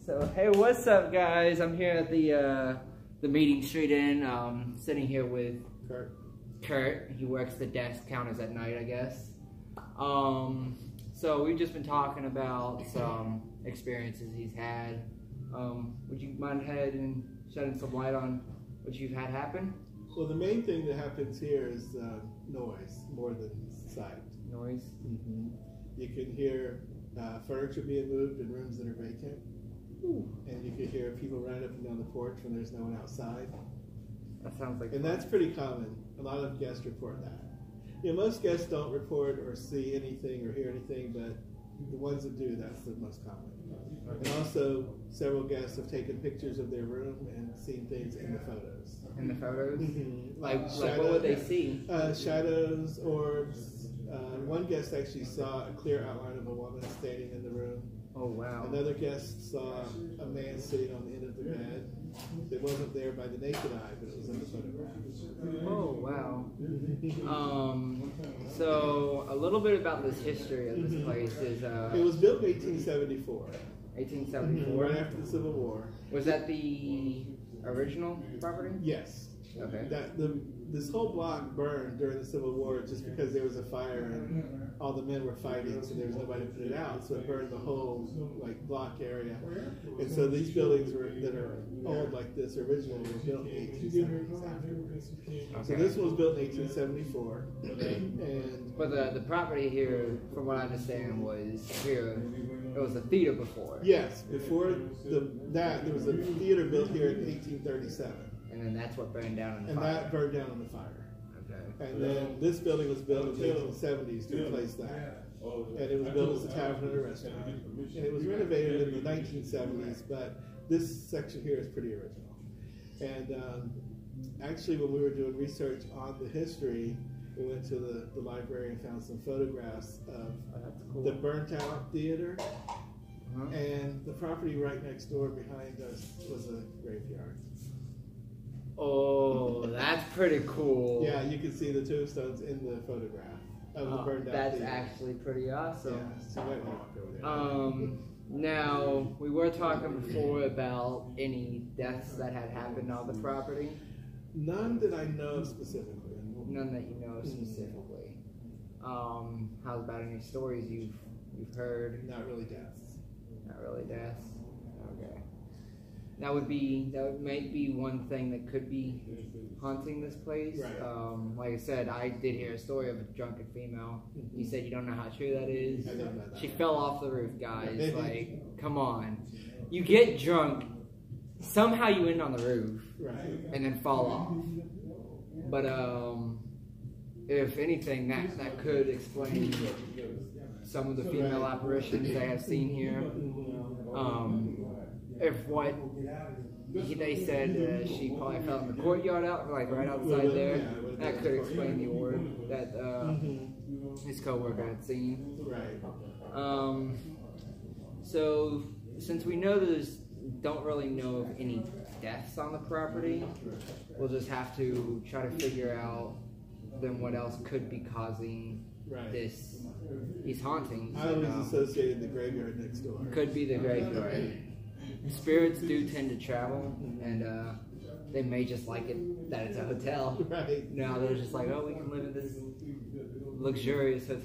So hey, what's up, guys? I'm here at the Meeting Street Inn, sitting here with Kurt. He works the desk counters at night, I guess. So we've just been talking about some experiences he's had. Would you mind head and shedding some light on what you've had happen? Well, the main thing that happens here is noise more than sight. Noise? Mm-hmm. You can hear furniture being moved in rooms that are vacant. Ooh. And you can hear people running up and down the porch when there's no one outside. That sounds like And fun. That's pretty common. A lot of guests report that. You know, most guests don't report or see anything or hear anything, but the ones that do, that's the most common. Okay. And also, several guests have taken pictures of their room and seen things in the photos. In the photos? Mm-hmm. Like what would they see? Shadows, orbs. One guest actually saw a clear outline of a woman standing in the room. Oh, wow. Another guest saw a man sitting on the end of the bed. It wasn't there by the naked eye, but it was in the photograph. Oh, wow. So a little bit about this history of this place is... it was built in 1874. 1874? Right after the Civil War. Was that the original property? Yes. Okay. This whole block burned during the Civil War just because there was a fire and all the men were fighting, so there was nobody to put it out. So it burned the whole block area. And so these buildings that are old like this originally were built in the 1870s afterwards. Okay. So this one was built in 1874. But the property here, from what I understand, was here. It was a theater before. Yes, before that there was a theater built here in 1837. And then that's what burned down in the fire. And that burned down in the fire. Okay. And then this building was built in the 1870s to replace that. And it was built as a tavern and a restaurant. And it was renovated in the 1970s, but this section here is pretty original. And actually, when we were doing research on the history, we went to the library and found some photographs of the burnt-out theater. And the property right next door behind us was a graveyard. Oh, that's pretty cool. Yeah, you can see the tombstones in the photograph of the burned out That's theater. Actually pretty awesome. Yeah, so you might walk over there. Now, we were talking before about any deaths that had happened on the property. None that I know of specifically. None that you know of specifically. How about any stories you've heard? Not really deaths. Not really deaths. Okay. That might be one thing that could be haunting this place. Right. Like I said, I did hear a story of a drunken female. You said you don't know how true that is. I don't know that. She fell off the roof, guys. Like, come on. You get drunk, somehow you end on the roof, right, and then fall off. But if anything, that could explain some of the female apparitions I have seen here. If what they said, she probably fell in the courtyard right outside there. That could explain the orb that his coworker had seen. Right. So since we know don't really know of any deaths on the property, we'll just have to try to figure out then what else could be causing these hauntings. I always associated the graveyard next door. Could be the graveyard. Spirits do tend to travel, and they may just like it that it's a hotel. Right. Now they're just like, oh, we can live in this luxurious hotel.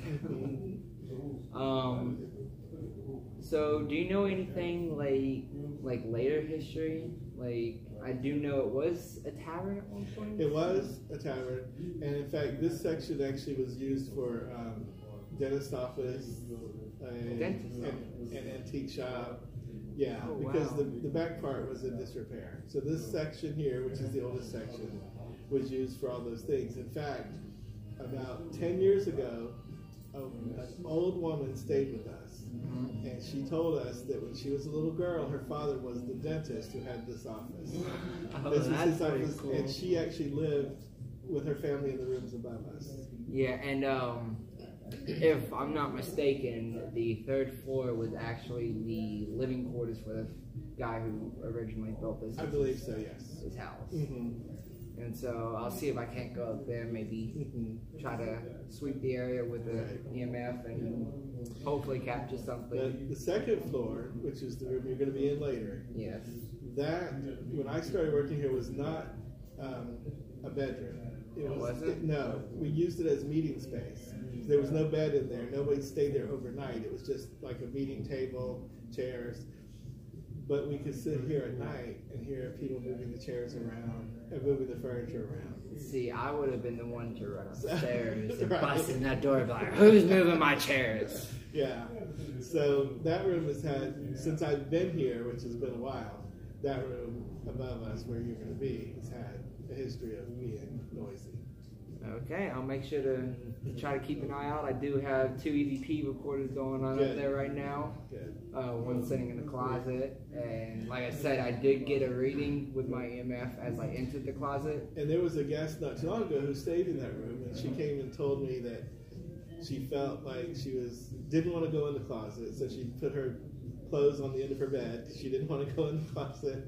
So do you know anything like later history? Like, I do know it was a tavern at one point. It was a tavern, and in fact, this section actually was used for dentist office, an antique shop. Yeah, because the back part was in disrepair. So this section here, which is the oldest section, was used for all those things. In fact, about 10 years ago, an old woman stayed with us. And she told us that when she was a little girl, her father was the dentist who had this office. This was his office, cool. And she actually lived with her family in the rooms above us. Yeah, and if I'm not mistaken, the third floor was actually the living quarters for the guy who originally built this. I believe so, yes. His house. And so I'll see if I can't go up there, maybe try to sweep the area with the EMF and hopefully capture something. The second floor, which is the room you're going to be in later, Yes. that, when I started working here, was not a bedroom. It wasn't? No, we used it as meeting space. There was no bed in there. Nobody stayed there overnight. It was just like a meeting table, chairs. But we could sit here at night and hear people moving the chairs around and moving the furniture around. See, I would have been the one to run upstairs and Right. bust in that door and be like, who's moving my chairs? Yeah. So that room has had, since I've been here, which has been a while, that room above us where you're going to be has had a history of being noisy. Okay, I'll make sure to try to keep an eye out. I do have 2 EVP recorders going on up there right now. Good. One sitting in the closet, and like I said, I did get a reading with my EMF as I entered the closet. And there was a guest not too long ago who stayed in that room, and she came and told me that she felt like she didn't want to go in the closet, so she put her clothes on the end of her bed. She didn't want to go in the closet.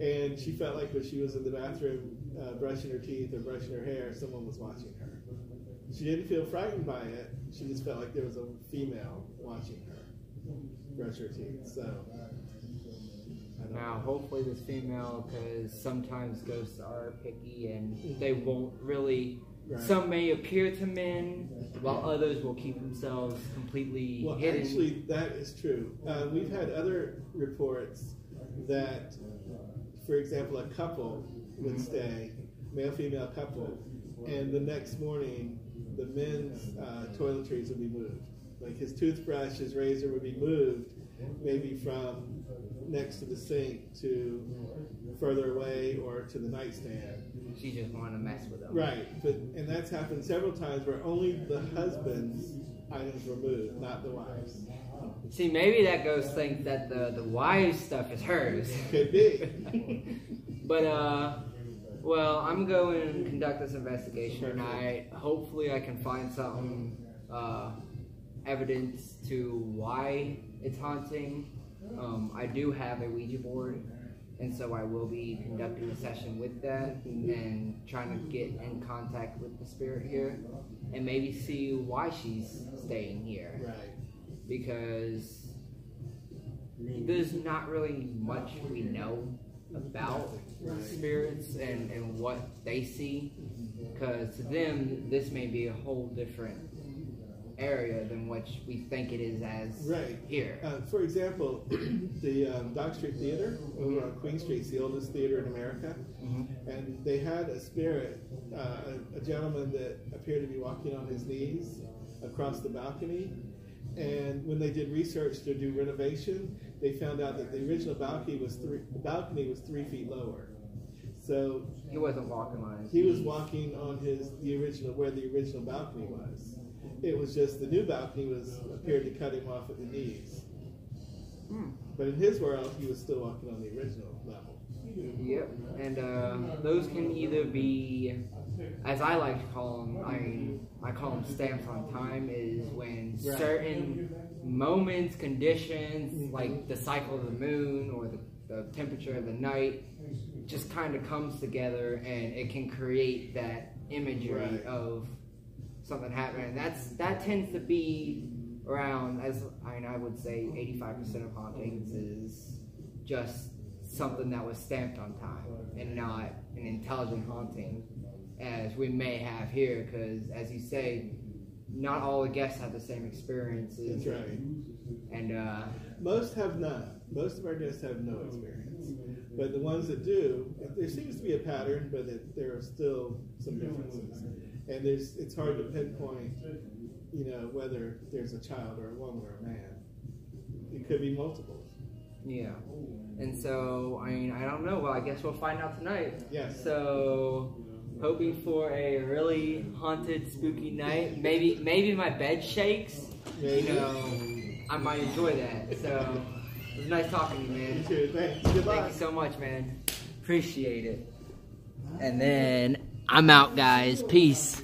And she felt like when she was in the bathroom brushing her teeth or brushing her hair, someone was watching her. She didn't feel frightened by it. She just felt like there was a female watching her brush her teeth. So, now, hopefully this female, because sometimes ghosts are picky and they won't really... Right. Some may appear to men, while others will keep themselves completely hidden. Actually, that is true. We've had other reports that, for example, a couple would stay, male-female couple, and the next morning the men's toiletries would be moved. Like his toothbrush, his razor would be moved, maybe from next to the sink to further away or to the nightstand. She just wanted to mess with them. Right, and that's happened several times where only the husband's items were moved, not the wife's. See, maybe that ghost thinks that the wife's stuff is hers. Could be. But, well, I'm going to conduct this investigation tonight. Hopefully I can find some evidence to why it's haunting. I do have a Ouija board, and so I will be conducting a session with that and trying to get in contact with the spirit here and maybe see why she's staying here. Right. Because there's not really much we know about spirits and what they see, because to them this may be a whole different area than what we think it is as here. For example, the Dock Street Theater over on Queen Street is the oldest theater in America, and they had a spirit, a gentleman that appeared to be walking on his knees across the balcony. And when they did research to do renovation, they found out that the original balcony was 3 feet lower. So he wasn't walking on his knees. He was walking on where the original balcony was. It was just the new balcony appeared to cut him off at the knees. But in his world, he was still walking on the original level. Yep, and those can either be, as I like to call them, I call them stamps on time, is when certain moments, conditions, like the cycle of the moon or the temperature of the night, just kind of comes together and it can create that imagery of something happening. That tends to be around, I would say 85% of hauntings is just something that was stamped on time and not an intelligent haunting as we may have here, because as you say, not all the guests have the same experiences. That's right. And most have none. Most of our guests have no experience. But the ones that do, there seems to be a pattern, but there are still some differences. And it's hard to pinpoint, whether there's a child or a woman or a man. It could be multiple. Yeah. And so, I don't know. Well, I guess we'll find out tonight. Yes. So, hoping for a really haunted, spooky night. Maybe my bed shakes. Maybe. I might enjoy that. So, it was nice talking to you, man. You too. Thanks. Goodbye. Thank you so much, man. Appreciate it. And then, I'm out, guys. Peace.